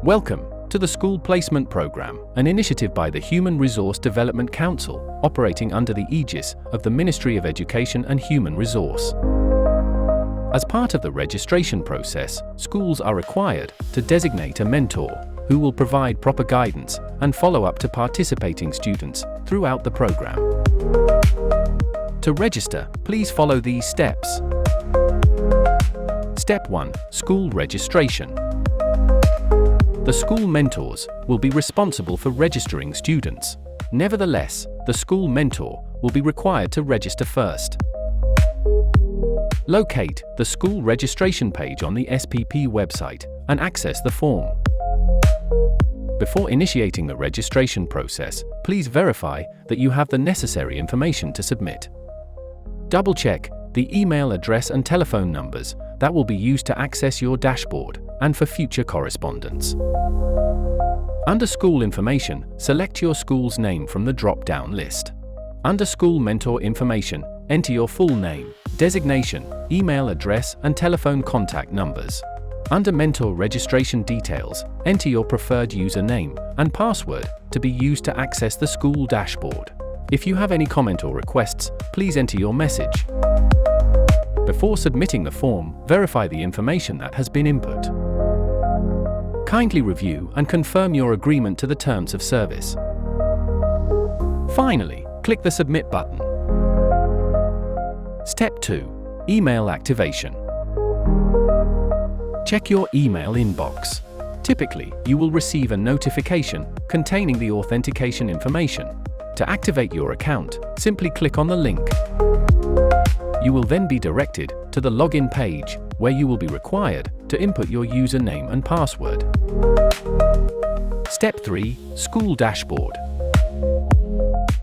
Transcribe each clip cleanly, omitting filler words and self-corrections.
Welcome to the School Placement Program, an initiative by the Human Resource Development Council, operating under the aegis of the Ministry of Education and Human Resource. As part of the registration process, schools are required to designate a mentor who will provide proper guidance and follow up to participating students throughout the program. To register, please follow these steps. Step 1. School registration. The school mentors will be responsible for registering students. Nevertheless, the school mentor will be required to register first. Locate the school registration page on the SPP website and access the form. Before initiating the registration process, please verify that you have the necessary information to submit. Double-check the email address and telephone numbers that will be used to access your dashboard and for future correspondence. Under School Information, select your school's name from the drop-down list. Under School Mentor Information, enter your full name, designation, email address, and telephone contact numbers. Under Mentor Registration Details, enter your preferred username and password to be used to access the school dashboard. If you have any comment or requests, please enter your message. Before submitting the form, verify the information that has been input. Kindly review and confirm your agreement to the terms of service. Finally, click the Submit button. Step 2. Email activation. Check your email inbox. Typically, you will receive a notification containing the authentication information. To activate your account, simply click on the link. You will then be directed to the login page, where you will be required to input your username and password. Step 3. School Dashboard.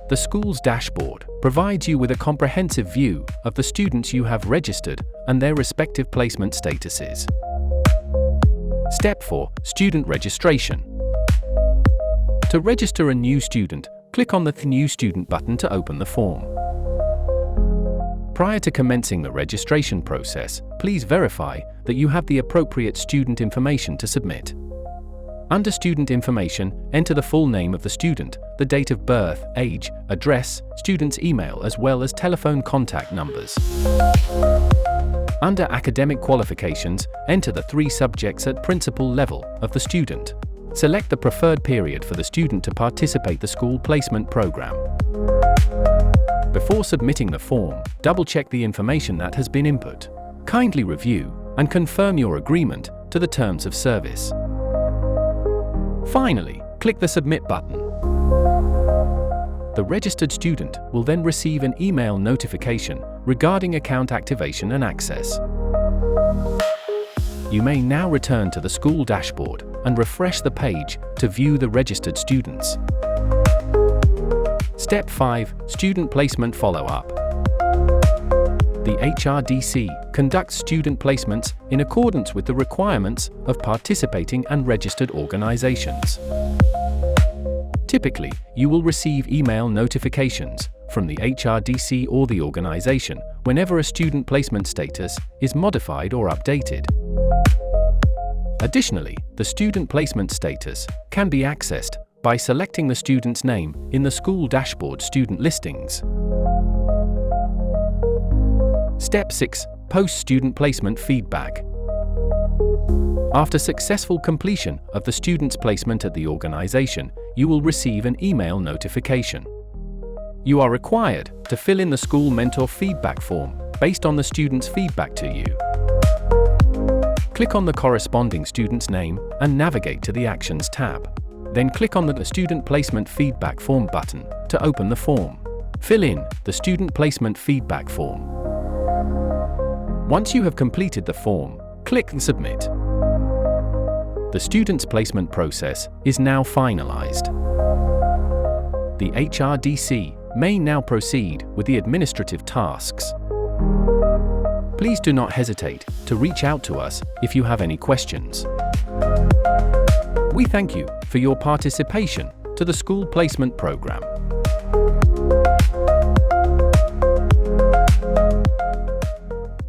The school's dashboard provides you with a comprehensive view of the students you have registered and their respective placement statuses. Step 4. Student registration. To register a new student, click on the New Student button to open the form. Prior to commencing the registration process, please verify that you have the appropriate student information to submit. Under Student Information, enter the full name of the student, the date of birth, age, address, student's email, as well as telephone contact numbers. Under Academic Qualifications, enter the 3 subjects at principal level of the student. Select the preferred period for the student to participate in the school placement program. Before submitting the form, double-check the information that has been input. Kindly review and confirm your agreement to the terms of service. Finally, click the Submit button. The registered student will then receive an email notification regarding account activation and access. You may now return to the school dashboard and refresh the page to view the registered students. Step 5. Student Placement Follow-up. The HRDC conducts student placements in accordance with the requirements of participating and registered organizations. Typically, you will receive email notifications from the HRDC or the organization whenever a student placement status is modified or updated. Additionally, the student placement status can be accessed by selecting the student's name in the school dashboard student listings. Step 6. Post-student placement feedback. After successful completion of the student's placement at the organization, you will receive an email notification. You are required to fill in the school mentor feedback form based on the student's feedback to you. Click on the corresponding student's name and navigate to the Actions tab. Then click on the Student Placement Feedback Form button to open the form. Fill in the Student Placement Feedback Form. Once you have completed the form, click and Submit. The student's placement process is now finalized. The HRDC may now proceed with the administrative tasks. Please do not hesitate to reach out to us if you have any questions. We thank you for your participation to the School Placement Program.